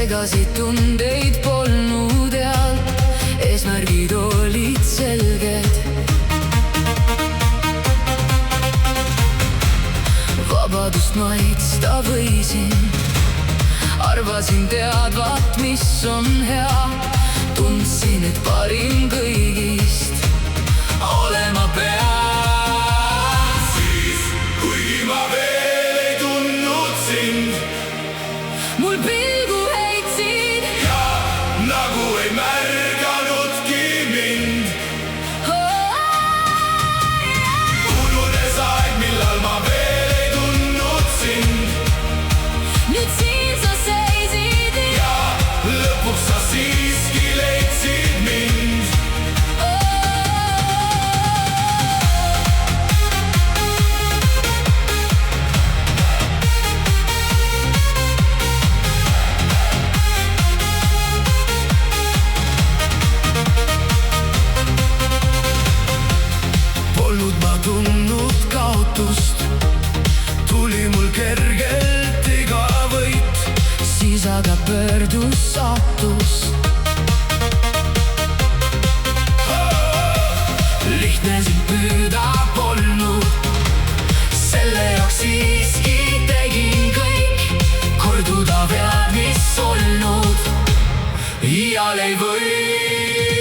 segasid tundeid polnud eal, eesmärgid olid selged. Vabadust maitsta võisin, arvasin teadvat, mis on hea. Tundsin, et parim kõigist olema peab. Siis, kuigi ma veel ei tundnud sind, mul pilgu heitsid ja nagu ei märganudki mind. Ununes aeg, millal ma veel ei tundnud sind. Nüüd siin sa seisid ja lõpuks sa siiski leidsid mind. Polnud ma tundnud kaotust, tuli mul kergelt iga võit. siis aga pöördus saatus. Lihtne sind püüda polnud, selle jaoks siiski tegin kõik. korduda vead, mis olnud, iial ei või.